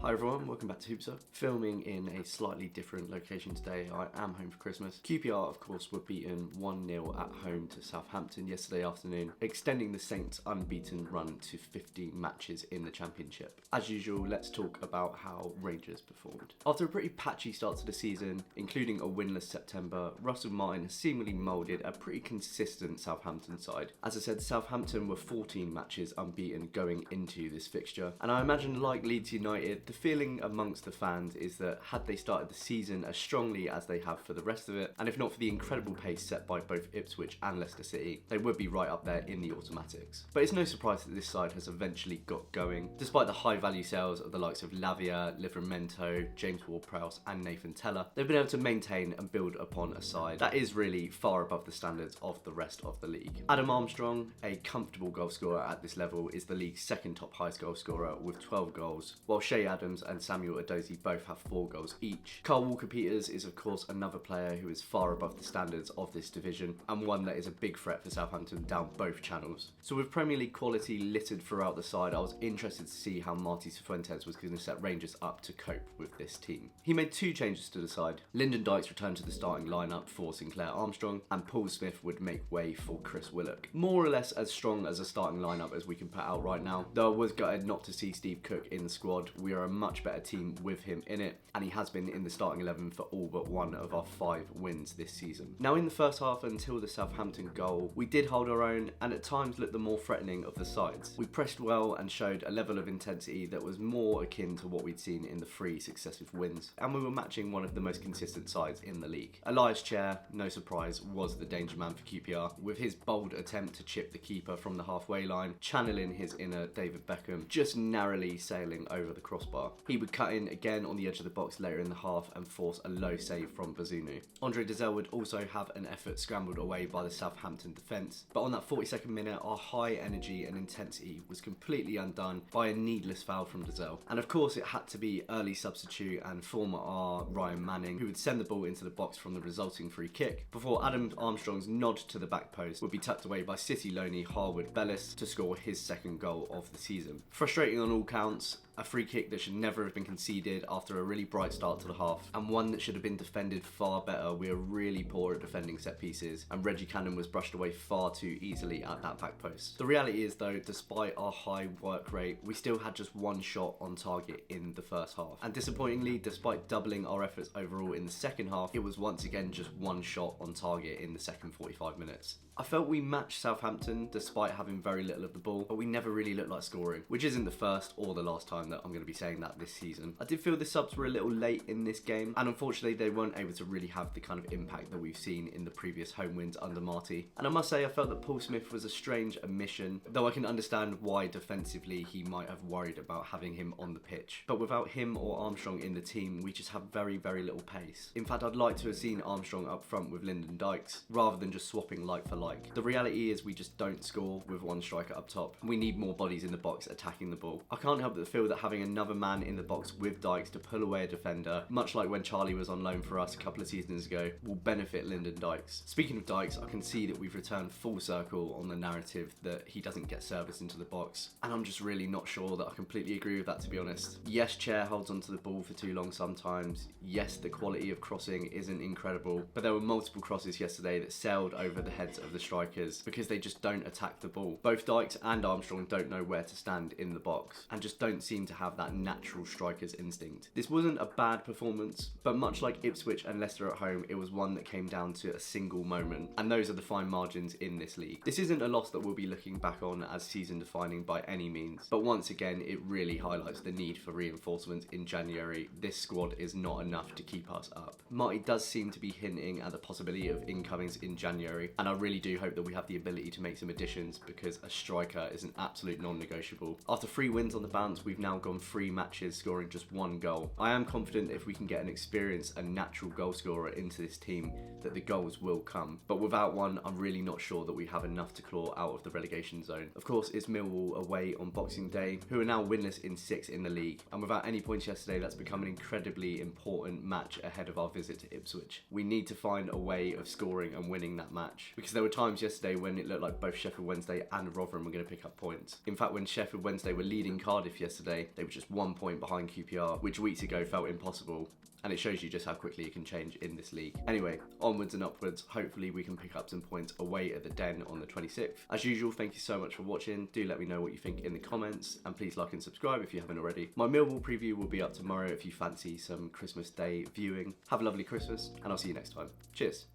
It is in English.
Hi everyone, welcome back to Hoopsa. Filming in a slightly different location today. I am home for Christmas. QPR, of course, were beaten 1-0 at home to Southampton yesterday afternoon, extending the Saints' unbeaten run to 50 matches in the Championship. As usual, let's talk about how Rangers performed. After a pretty patchy start to the season, including a winless September, Russell Martin has seemingly moulded a pretty consistent Southampton side. As I said, Southampton were 14 matches unbeaten going into this fixture, and I imagine, like Leeds United, the feeling amongst the fans is that had they started the season as strongly as they have for the rest of it, and if not for the incredible pace set by both Ipswich and Leicester City, they would be right up there in the automatics. But it's no surprise that this side has eventually got going. Despite the high value sales of the likes of Lavia, Livramento, James Ward-Prowse and Nathan Tella, they've been able to maintain and build upon a side that is really far above the standards of the rest of the league. Adam Armstrong, a comfortable goal scorer at this level, is the league's second top highest goal scorer with 12 goals, while Shea Adams and Samuel Edozie both have 4 goals each. Carl Walker-Peters is of course another player who is far above the standards of this division, and one that is a big threat for Southampton down both channels. So with Premier League quality littered throughout the side, I was interested to see how Marty Cifuentes was going to set Rangers up to cope with this team. He made 2 changes to the side. Lyndon Dykes returned to the starting lineup for Sinclair Armstrong, and Paul Smith would make way for Chris Willock. More or less as strong as a starting lineup as we can put out right now, though I was gutted not to see Steve Cook in the squad. We are a much better team with him in it, and he has been in the starting 11 for all but one of our 5 wins this season. Now in the first half, until the Southampton goal, we did hold our own and at times looked the more threatening of the sides. We pressed well and showed a level of intensity that was more akin to what we'd seen in the 3 successive wins, and we were matching one of the most consistent sides in the league. Elias Chair, no surprise, was the danger man for QPR, with his bold attempt to chip the keeper from the halfway line, channeling his inner David Beckham, just narrowly sailing over the crossbar. He would cut in again on the edge of the box later in the half and force a low save from Bazunu. Andre Dazelle would also have an effort scrambled away by the Southampton defence, but on that 42nd minute, our high energy and intensity was completely undone by a needless foul from Dazelle. And of course it had to be early substitute and former R Ryan Manning who would send the ball into the box from the resulting free kick, before Adam Armstrong's nod to the back post would be tucked away by City loanee Harwood Bellis to score his second goal of the season. Frustrating on all counts, a free kick that should never have been conceded after a really bright start to the half, and one that should have been defended far better. We are really poor at defending set pieces, and Reggie Cannon was brushed away far too easily at that back post. The reality is though, despite our high work rate, we still had just 1 shot on target in the first half. And disappointingly, despite doubling our efforts overall in the second half, it was once again just 1 shot on target in the second 45 minutes. I felt we matched Southampton despite having very little of the ball, but we never really looked like scoring, which isn't the first or the last time that I'm going to be saying that this season. I did feel the subs were a little late in this game, and unfortunately they weren't able to really have the kind of impact that we've seen in the previous home wins under Marty. And I must say I felt that Paul Smith was a strange omission, though I can understand why defensively he might have worried about having him on the pitch. But without him or Armstrong in the team, we just have very, very little pace. In fact, I'd like to have seen Armstrong up front with Lyndon Dykes, rather than just swapping like for like. The reality is we just don't score with 1 striker up top. We need more bodies in the box attacking the ball. I can't help but feel that having another man in the box with Dykes to pull away a defender, much like when Charlie was on loan for us a couple of seasons ago, will benefit Lyndon Dykes. Speaking of Dykes, I can see that we've returned full circle on the narrative that he doesn't get service into the box, and I'm just really not sure that I completely agree with that, to be honest. Yes, Chair holds onto the ball for too long sometimes. Yes, the quality of crossing isn't incredible, but there were multiple crosses yesterday that sailed over the heads of the strikers because they just don't attack the ball. Both Dykes and Armstrong don't know where to stand in the box and just don't seem to have that natural striker's instinct. This wasn't a bad performance, but much like Ipswich and Leicester at home, it was one that came down to a single moment, and those are the fine margins in this league. This isn't a loss that we'll be looking back on as season defining by any means, but once again it really highlights the need for reinforcements in January. This squad is not enough to keep us up. Marty does seem to be hinting at the possibility of incomings in January, and I really do hope that we have the ability to make some additions, because a striker is an absolute non-negotiable. After 3 wins on the bounce, we've now gone 3 matches scoring just 1 goal. I am confident if we can get an experienced and natural goal scorer into this team that the goals will come, but without one I'm really not sure that we have enough to claw out of the relegation zone. Of course it's Millwall away on Boxing Day, who are now winless in 6 in the league, and without any points yesterday that's become an incredibly important match ahead of our visit to Ipswich. We need to find a way of scoring and winning that match, because there were times yesterday when it looked like both Sheffield Wednesday and Rotherham were going to pick up points. In fact, when Sheffield Wednesday were leading Cardiff yesterday, they were just 1 point behind QPR, which weeks ago felt impossible. And it shows you just how quickly it can change in this league. Anyway, onwards and upwards. Hopefully we can pick up some points away at the Den on the 26th. As usual, thank you so much for watching. Do let me know what you think in the comments, and please like and subscribe if you haven't already. My Millwall preview will be up tomorrow if you fancy some Christmas Day viewing. Have a lovely Christmas, and I'll see you next time. Cheers.